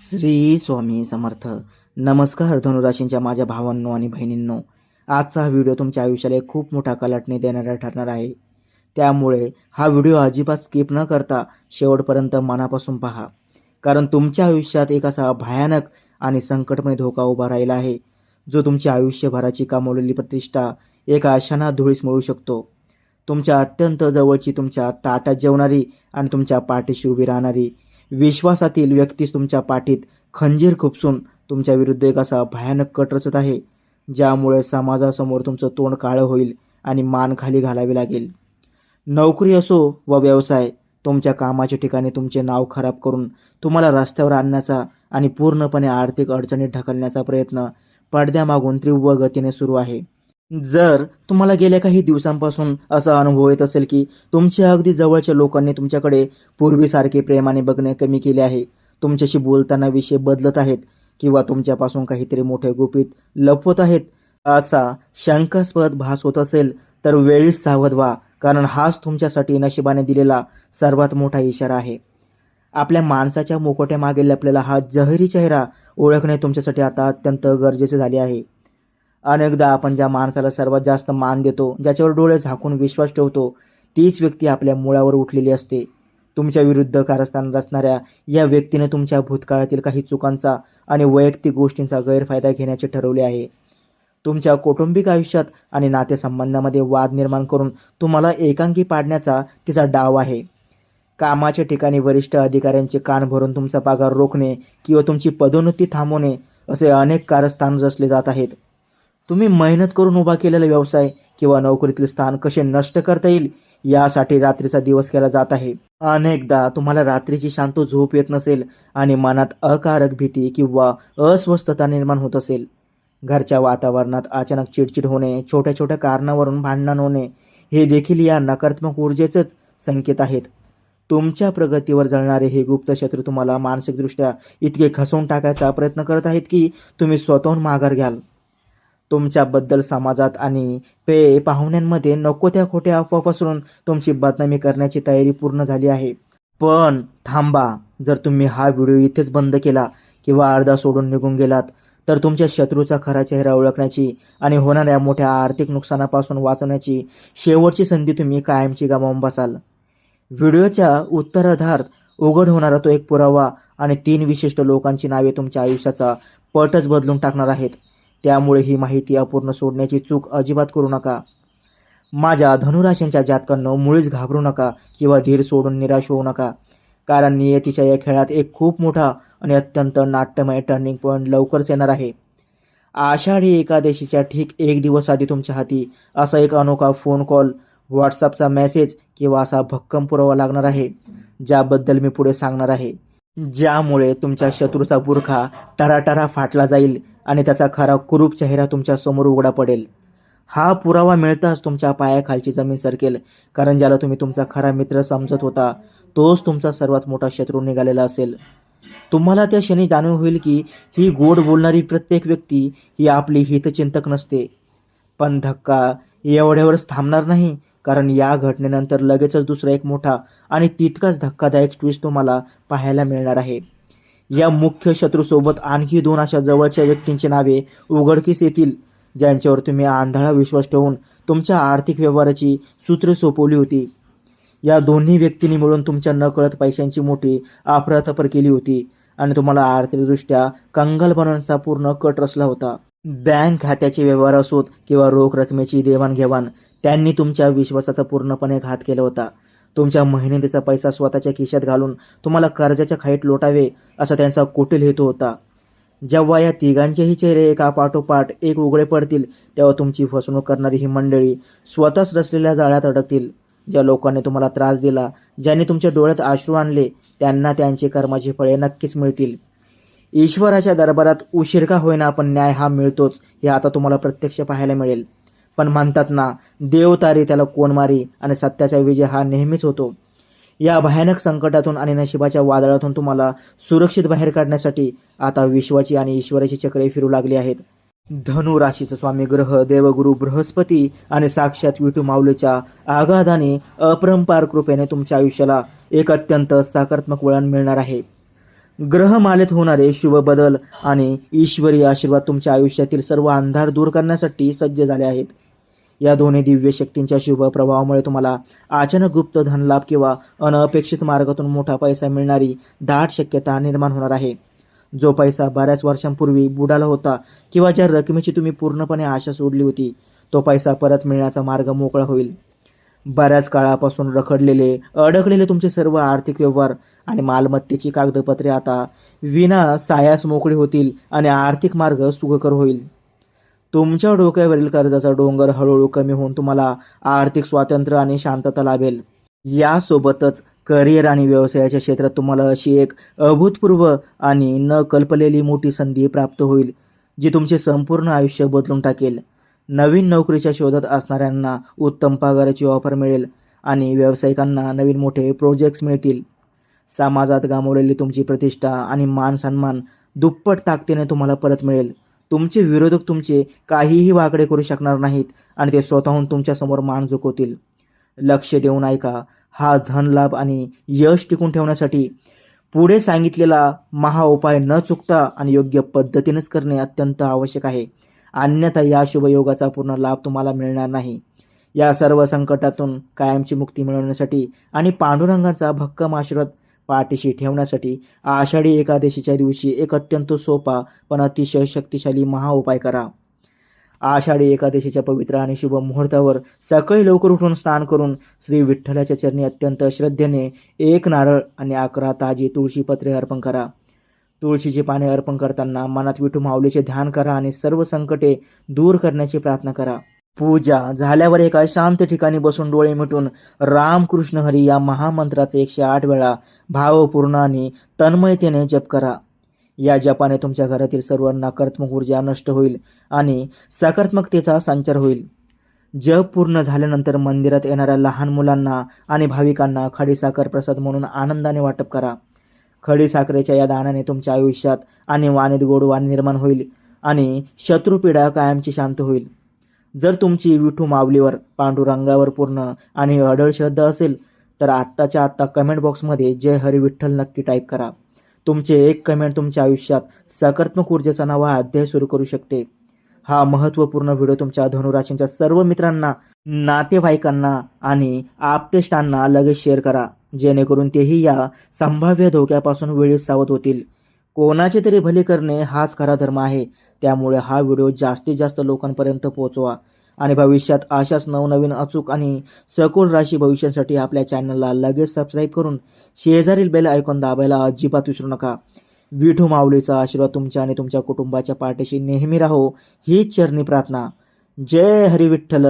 श्री स्वामी समर्थ. नमस्कार धनुराशींच्या माझ्या भावांनो आणि बहिणींनो. आजचा हा व्हिडिओ तुमच्या आयुष्याला एक खूप मोठा कलाटणी देणारा ठरणार आहे. त्यामुळे हा व्हिडिओ अजिबात स्किप न करता शेवटपर्यंत मनापासून पहा. कारण तुमच्या आयुष्यात एक असा भयानक आणि संकटमय धोका उभा राहिला आहे, जो तुमच्या आयुष्यभराची कमावलेली प्रतिष्ठा एका क्षणात धुळीस मिळू शकतो. तुमच्या अत्यंत जवळची, तुमच्या ताटात जेवणारी आणि तुमच्या पाठीशी उभी राहणारी विश्वासातील व्यक्तीच तुमच्या पाठीत खंजीर खुपसून तुमच्या विरुद्ध एक असा भयानक कट रचत आहे, ज्यामुळे समाजासमोर तुमचं तोंड काळं होईल आणि मान खाली घालावी लागेल. नोकरी असो व व्यवसाय, तुमच्या कामाच्या ठिकाणी तुमचे नाव खराब करून तुम्हाला रस्त्यावर आणण्याचा आणि पूर्णपणे आर्थिक अडचणीत ढकलण्याचा प्रयत्न पडद्यामागून तीव्र गतीने सुरू आहे. जर तुम्हाला गेल्या काही दिवसांपासून असा अनुभव येत असेल की तुमच्या अगदी जवळच्या लोकांनी तुमच्याकडे पूर्वीसारखे प्रेमाने बघणे कमी केले आहे, तुमच्याशी बोलताना विषय बदलत आहेत किंवा तुमच्यापासून काहीतरी मोठे गुपित लपवत आहेत, असा शंकास्पद भास होत असेल तर वेळीच सावध व्हा. कारण हाच तुमच्यासाठी नशिबाने दिलेला सर्वात मोठा इशारा आहे. आपल्या माणसाच्या मुखवट्यामागील आपल्याला हा जहरी चेहरा ओळखणे तुमच्यासाठी आता अत्यंत गरजेचे झाले आहे. अनेकदा आपण ज्या माणसाला सर्वात जास्त मान देतो, ज्याच्यावर डोळे झाकून विश्वास ठेवतो, तीच व्यक्ती आपल्या मुळावर उठलेली असते. तुमच्या विरुद्ध कारस्थान रचणाऱ्या या व्यक्तीने तुमच्या भूतकाळातील काही चुकांचा आणि वैयक्तिक गोष्टींचा गैरफायदा घेण्याचे ठरवले आहे. तुमच्या कौटुंबिक आयुष्यात आणि नातेसंबंधामध्ये वाद निर्माण करून तुम्हाला एकांकी पाडण्याचा तिचा डाव आहे. कामाच्या ठिकाणी वरिष्ठ अधिकाऱ्यांचे कान भरून तुमचा पगार रोखणे किंवा तुमची पदोन्नती थांबवणे असे अनेक कारस्थान रचले जात आहेत. तुम्ही मेहनत करून उभा केलेला व्यवसाय किंवा नोकरीतील स्थान कसे नष्ट करता येईल यासाठी रात्रीचा दिवस केला जात आहे. अनेकदा तुम्हाला रात्रीची शांत झोप येत नसेल आणि मनात अकारक भीती किंवा अस्वस्थता निर्माण होत असेल. घरच्या वातावरणात अचानक चिडचिड होणे, छोट्या छोट्या कारणावरून भांडण होणे हे देखील या नकारात्मक ऊर्जेचेच संकेत आहेत. तुमच्या प्रगतीवर जळणारे हे गुप्त शत्रू तुम्हाला मानसिकदृष्ट्या इतके खचवून टाकायचा प्रयत्न करत आहेत की तुम्ही स्वतःहून माघार घ्याल. तुमच्याबद्दल समाजात आणि पाहुण्यांमध्ये नको त्या खोट्या अफवा पसरून तुमची बदनामी करण्याची तयारी पूर्ण झाली आहे. पण थांबा, जर तुम्ही हा व्हिडिओ इथेच बंद केला किंवा अर्धा सोडून निघून गेलात तर तुमच्या शत्रूचा खरा चेहरा ओळखण्याची आणि होणाऱ्या मोठ्या आर्थिक नुकसानापासून वाचवण्याची शेवटची संधी तुम्ही कायमची गमावून बसाल. व्हिडिओच्या उत्तरार्धात उघड होणारा तो एक पुरावा आणि 3 विशिष्ट लोकांची नावे तुमच्या आयुष्याचा पटच बदलून टाकणार आहेत. त्यामुळे ही माहिती अपूर्ण सोडण्याची चूक अजिबात करू नका. माझ्या धनुराशींच्या जातकांनो, मुळीच घाबरू नका किंवा धीर सोडून निराश होऊ नका. कारण नियतीच्या या खेळात एक खूप मोठा आणि अत्यंत नाट्यमय टर्निंग पॉईंट लवकरच येणार आहे. आषाढी एकादशीच्या ठीक 1 दिवस आधी तुमच्या हाती असा एक अनोखा फोन कॉल, व्हॉट्सअपचा मेसेज किंवा असा भक्कम पुरावा लागणार आहे, ज्याबद्दल मी पुढे सांगणार आहे. ज्यामुळे तुमच्या शत्रूचा बुरखा टराटरा फाटला जाईल आणि त्याचा खरा कुरूप चेहरा तुमच्या समोर उघडा पडेल. हा पुरावा मिळताच तुमच्या पायाखालची जमीन सरकेल. कारण ज्याला तुम्ही तुमचा खरा मित्र समजत होता, तोच तुमचा सर्वात मोठा शत्रू निघालेला असेल. तुम्हाला त्या क्षणी जाणीव होईल की ही गोड बोलणारी प्रत्येक व्यक्ती ही आपली हितचिंतक नसते. पण धक्का एवढ्यावरच थांबणार नाही, कारण या घटनेनंतर लगेचच दुसरा एक मोठा आणि तितकाच धक्कादायक ट्विस्ट तुम्हाला पाहायला मिळणार आहे. या मुख्य शत्रूसोबत आणखी 2 अशा जवळच्या व्यक्तींची नावे उघडकीस येतील, ज्यांच्यावर तुम्ही आंधळा विश्वास ठेवून तुमच्या आर्थिक व्यवहाराची सूत्रे सोपवली होती. या दोन्ही व्यक्तींनी मिळून तुमच्या नकळत पैशांची मोठी अफरातफर केली होती आणि तुम्हाला आर्थिकदृष्ट्या कंगाल बनवण्याचा पूर्ण कट रचला होता. बँक खात्याचे व्यवहार असोत किंवा रोख रकमेची देवाणघेवाण, त्यांनी तुमच्या विश्वासाचा पूर्णपणे घात केला होता. तुमच्या मेहनतीचा पैसा स्वतःच्या खिशात घालून तुम्हाला कर्जाच्या खाईत लोटावे असा त्यांचा कुटील हेतू होता. जेव्हा या तिघांचेही चेहरे एका पाठोपाठ एक उघडे पडतील, तेव्हा तुमची फसवणूक करणारी ही मंडळी स्वतःच रचलेल्या जाळ्यात अडकतील. ज्या लोकांनी तुम्हाला त्रास दिला, ज्यांनी तुमच्या डोळ्यात अश्रू आणले, त्यांना त्यांची कर्माची फळे नक्कीच मिळतील. ईश्वराच्या दरबारात उशीर का होईना पण न्याय हा मिळतोच, हे आता तुम्हाला प्रत्यक्ष पाहायला मिळेल. पण म्हणतात ना, देव तारी त्याला कोण मारी, आणि सत्याचा विजय हा नेहमीच होतो. या भयानक संकटातून आणि नशिबाच्या वादळातून तुम्हाला सुरक्षित बाहेर काढण्यासाठी आता विश्वाची आणि ईश्वराची चक्रे फिरू लागली आहेत. धनु राशीचा स्वामी ग्रह देवगुरु बृहस्पती आणि साक्षात विठू माऊलीच्या आघात आणि अपरंपार कृपेने तुमच्या आयुष्याला एक अत्यंत सकारात्मक वळण मिळणार आहे. ग्रहमालेत होणारे शुभ बदल आणि ईश्वरी आशीर्वाद तुमच्या आयुष्यातील सर्व अंधार दूर करण्यासाठी सज्ज झाले आहेत. या दोन्ही दिव्य शक्तींच्या शुभ प्रभावामुळे तुम्हाला अचानक गुप्त धनलाभ किंवा अनपेक्षित मार्गातून मोठा पैसा मिळणारी दाट शक्यता निर्माण होणार आहे. जो पैसा बऱ्याच वर्षांपूर्वी बुडाला होता किंवा ज्या रकमेची तुम्ही पूर्णपणे आशा सोडली होती, तो पैसा परत मिळण्याचा मार्ग मोकळा होईल. बऱ्याच काळापासून अडकलेले तुमचे सर्व आर्थिक व्यवहार आणि मालमत्तेची कागदपत्रे आता विना सायास मोकळी होतील आणि आर्थिक मार्ग सुखकर होईल. तुमच्या डोक्यावरील कर्जाचा डोंगर हळूहळू कमी होऊन तुम्हाला आर्थिक स्वातंत्र्य आणि शांतता लाभेल. यासोबतच करिअर आणि व्यवसायाच्या क्षेत्रात तुम्हाला अशी एक अभूतपूर्व आणि न कल्पलेली मोठी संधी प्राप्त होईल, जी तुमचे संपूर्ण आयुष्य बदलून टाकेल. नवीन नोकरीच्या शोधात असणाऱ्यांना उत्तम पगाराची ऑफर मिळेल आणि व्यावसायिकांना नवीन मोठे प्रोजेक्ट्स मिळतील. समाजात गमावलेली तुमची प्रतिष्ठा आणि मान सन्मान दुप्पट ताकदीने तुम्हाला परत मिळेल. तुमचे विरोधक तुमचे काहीही वाकडे करू शकणार नाहीत आणि ते स्वतःहून तुमच्यासमोर मान झुकवतील. लक्ष देऊन ऐका. हा धनलाभ आणि यश टिकून ठेवण्यासाठी पुढे सांगितलेला महाउपाय न चुकता आणि योग्य पद्धतीनेच करणे अत्यंत आवश्यक आहे. अन्यथा या शुभयोगाचा पूर्ण लाभ तुम्हाला मिळणार नाही. या सर्व संकटातून कायमची मुक्ती मिळवण्यासाठी आणि पांडुरंगाचा भक्कम आशीर्वाद पाठीशी ठेवण्यासाठी आषाढी एकादशीच्या दिवशी एक अत्यंत सोपा पण अतिशय शक्तिशाली महाउपाय करा. आषाढी एकादशीच्या पवित्र आणि शुभ मुहूर्तावर सकाळी लवकर उठून स्नान करून श्री विठ्ठलाच्या चरणी अत्यंत श्रद्धेने 1 नारळ आणि 11 ताजी तुळशीपत्रे अर्पण करा. तुळशीची पाने अर्पण करताना मनात विठू माऊलीचे ध्यान करा आणि सर्व संकटे दूर करण्याची प्रार्थना करा. पूजा झाल्यावर एका शांत ठिकाणी बसून डोळे मिटून राम कृष्ण हरी या महामंत्राचे 108 वेळा भावपूर्ण आणि तन्मयतेने जप करा. या जपाने तुमच्या घरातील सर्व नकारात्मक ऊर्जा नष्ट होईल आणि सकारात्मकतेचा संचार होईल. जप पूर्ण झाल्यानंतर मंदिरात येणाऱ्या लहान मुलांना आणि भाविकांना खडीसाखर प्रसाद म्हणून आनंदाने वाटप करा. खडीसाखरेच्या या दानाने तुमच्या आयुष्यात आणि वाणीत गोडवा निर्माण होईल आणि शत्रुपीडा कायमची शांत होईल. जर तुमची विठू माऊलीवर पांडुरंगावर पूर्ण आणि अढळ श्रद्धा असेल तर आत्ताच्या आत्ता कमेंट बॉक्समध्ये जय हरी विठ्ठल नक्की टाईप करा. तुमचे एक कमेंट तुमच्या आयुष्यात सकारात्मक ऊर्जेचा नवा अध्याय सुरू करू शकते. हा महत्त्वपूर्ण व्हिडिओ तुमच्या धनुराशींच्या सर्व मित्रांना, नातेवाईकांना आणि आप्तेष्टांना लगेच शेअर करा, जेणेकरून तेही या संभाव्य धोक्यापासून वेळीच सावध होतील. कोणाचे तरी भले करणे हाच खरा धर्म आहे. त्यामुळे हा व्हिडिओ जास्तीत जास्त लोकांपर्यंत पोहोचवा आणि भविष्यात अशाच नवनवीन अचूक आणि सखोल राशी भविष्यासाठी आपल्या चॅनलला लगेच सबस्क्राईब करून शेजारील बेल आयकॉन दाबायला अजिबात विसरू नका. विठू माऊलीचा आशीर्वाद तुमच्या आणि तुमच्या कुटुंबाच्या पाठीशी नेहमी राहो हीच चरणी प्रार्थना. जय हरी विठ्ठल.